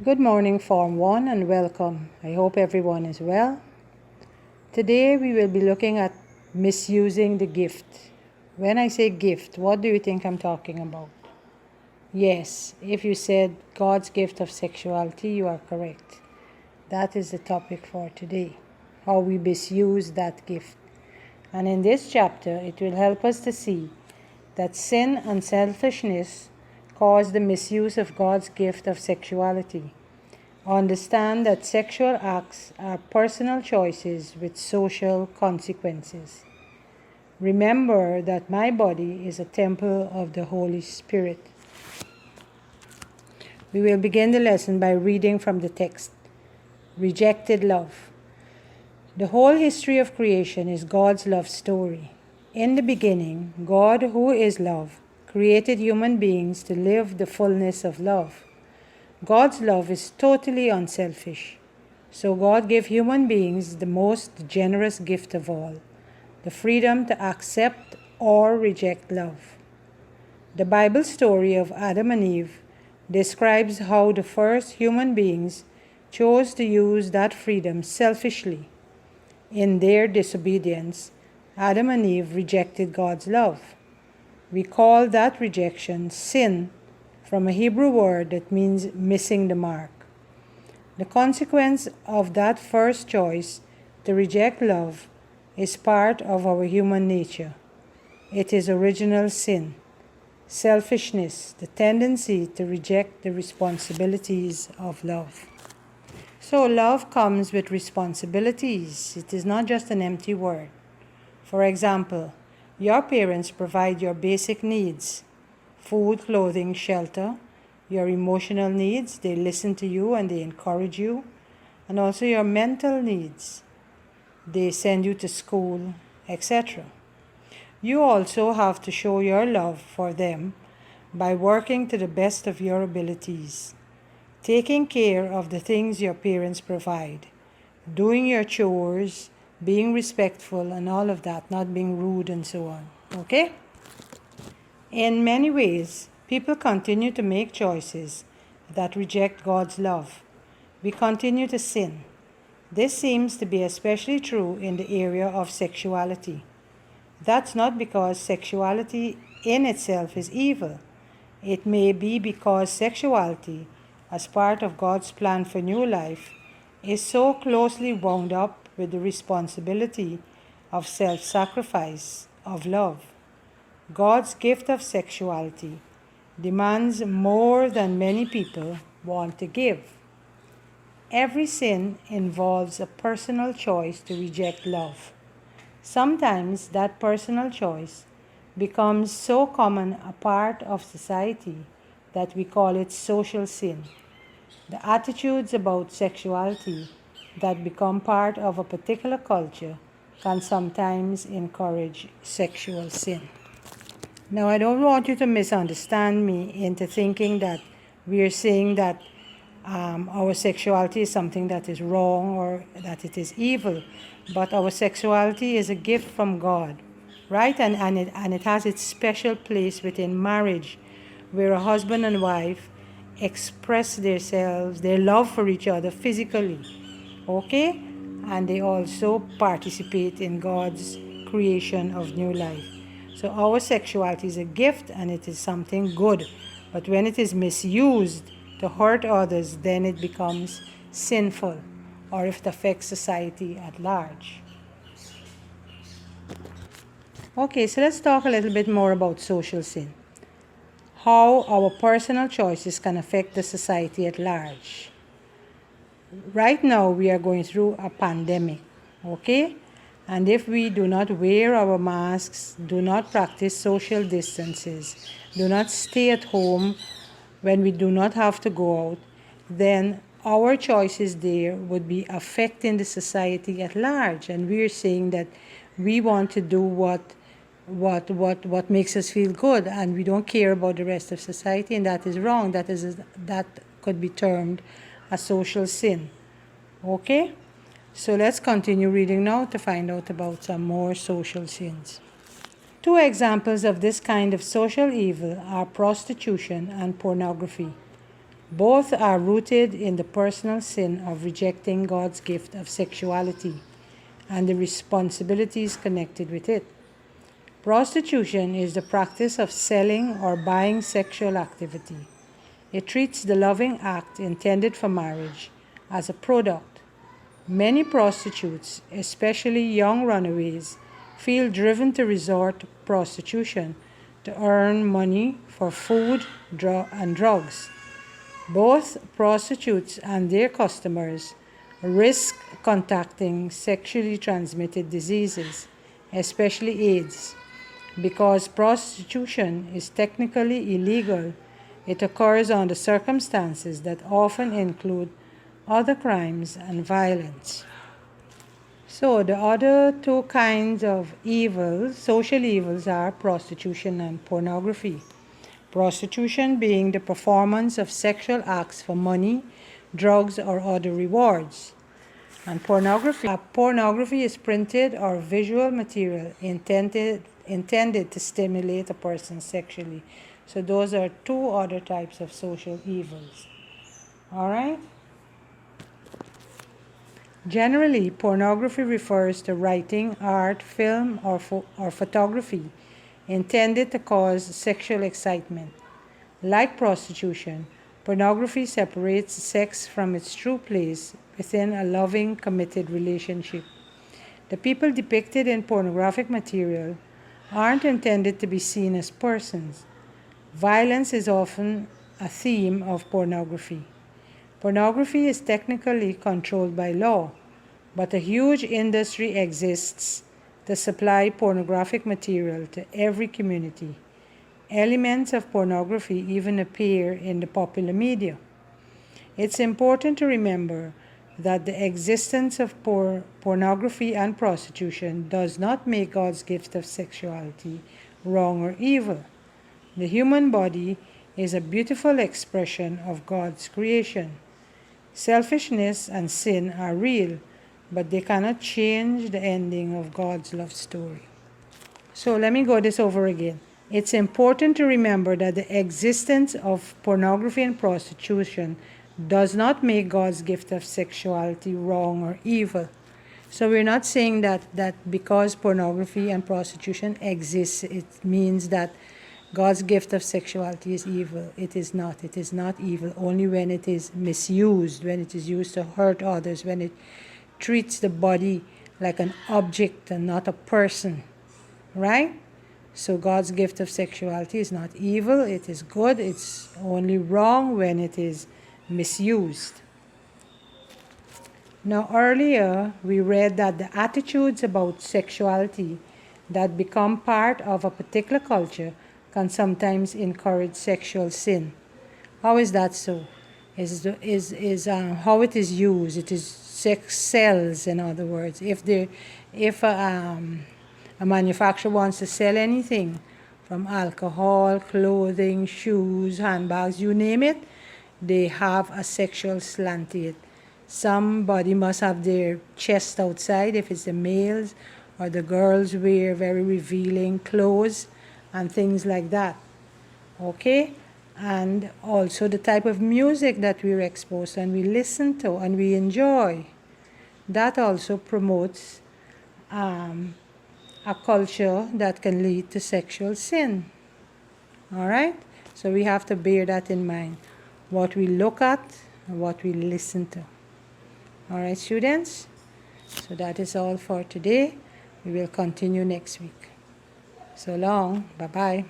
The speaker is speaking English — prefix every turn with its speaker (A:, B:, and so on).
A: Good morning, Form 1, and welcome. I hope everyone is well. Today we will be looking at misusing the gift. When I say gift, what do you think I'm talking about? Yes, if you said God's gift of sexuality, you are correct. That is the topic for today, how we misuse that gift. And in this chapter, it will help us to see that sin and selfishness cause the misuse of God's gift of sexuality. Understand that sexual acts are personal choices with social consequences. Remember that my body is a temple of the Holy Spirit. We will begin the lesson by reading from the text, Rejected Love. The whole history of creation is God's love story. In the beginning, God, who is love, created human beings to live the fullness of love. God's love is totally unselfish. So God gave human beings the most generous gift of all, the freedom to accept or reject love. The Bible story of Adam and Eve describes how the first human beings chose to use that freedom selfishly. In their disobedience, Adam and Eve rejected God's love. We call that rejection sin, from a Hebrew word that means missing the mark. The consequence of that first choice to reject love is part of our human nature. It is original sin, selfishness, the tendency to reject the responsibilities of love. So love comes with responsibilities. It is not just an empty word. For example, your parents provide your basic needs: food, clothing, shelter, your emotional needs. They listen to you and they encourage you. And also your mental needs. They send you to school, etc. You also have to show your love for them by working to the best of your abilities, taking care of the things your parents provide, doing your chores, being respectful and all of that, not being rude and so on. Okay? In many ways, people continue to make choices that reject God's love. We continue to sin. This seems to be especially true in the area of sexuality. That's not because sexuality in itself is evil. It may be because sexuality, as part of God's plan for new life, is so closely wound up with the responsibility of self-sacrifice, of love. God's gift of sexuality demands more than many people want to give. Every sin involves a personal choice to reject love. Sometimes that personal choice becomes so common a part of society that we call it social sin. The attitudes about sexuality that become part of a particular culture can sometimes encourage sexual sin. Now, I don't want you to misunderstand me into thinking that we are saying that our sexuality is something that is wrong or that it is evil, but our sexuality is a gift from God, right? And it has its special place within marriage, where a husband and wife express themselves, their love for each other physically, okay? And they also participate in God's creation of new life. So our sexuality is a gift and it is something good. But when it is misused to hurt others, then it becomes sinful, or if it affects society at large. Okay, so let's talk a little bit more about social sin. How our personal choices can affect the society at large. Right now, we are going through a pandemic, okay? And if we do not wear our masks, do not practice social distances, do not stay at home when we do not have to go out, then our choices there would be affecting the society at large. And we are saying that we want to do what makes us feel good, and we don't care about the rest of society, and that is wrong. That could be termed a social sin. Okay? So let's continue reading now to find out about some more social sins. Two examples of this kind of social evil are prostitution and pornography. Both are rooted in the personal sin of rejecting God's gift of sexuality and the responsibilities connected with it. Prostitution is the practice of selling or buying sexual activity. It treats the loving act intended for marriage as a product. Many prostitutes, especially young runaways, feel driven to resort to prostitution to earn money for food and drugs. Both prostitutes and their customers risk contracting sexually transmitted diseases, especially AIDS. Because prostitution is technically illegal, it occurs under circumstances that often include other crimes and violence. So, the other two kinds of evils, social evils, are prostitution and pornography. Prostitution being the performance of sexual acts for money, drugs, or other rewards. And pornography is printed or visual material intended to stimulate a person sexually. So those are two other types of social evils. All right? Generally, pornography refers to writing, art, film, or photography intended to cause sexual excitement. Like prostitution, pornography separates sex from its true place within a loving, committed relationship. The people depicted in pornographic material aren't intended to be seen as persons. Violence is often a theme of pornography. Pornography is technically controlled by law, but a huge industry exists to supply pornographic material to every community. Elements of pornography even appear in the popular media. It's important to remember that the existence of pornography and prostitution does not make God's gift of sexuality wrong or evil. The human body is a beautiful expression of God's creation. Selfishness and sin are real, but they cannot change the ending of God's love story. So let me go this over again. It's important to remember that the existence of pornography and prostitution does not make God's gift of sexuality wrong or evil. So we're not saying that because pornography and prostitution exists, it means that God's gift of sexuality is evil. It is not. It is not evil only when it is misused, when it is used to hurt others, when it treats the body like an object and not a person. Right? So God's gift of sexuality is not evil. It is good. It's only wrong when it is misused. Now, earlier we read that the attitudes about sexuality that become part of a particular culture can sometimes encourage sexual sin. How is that so? How it is used. It is sex sells, in other words. If a manufacturer wants to sell anything from alcohol, clothing, shoes, handbags, you name it, they have a sexual slant to it. Somebody must have their chest outside if it's the males, or the girls wear very revealing clothes and things like that. Okay? And also the type of music that we're exposed and we listen to and we enjoy. That also promotes a culture that can lead to sexual sin. All right? So we have to bear that in mind. What we look at and what we listen to. All right, students? So that is all for today. We will continue next week. So long. Bye-bye.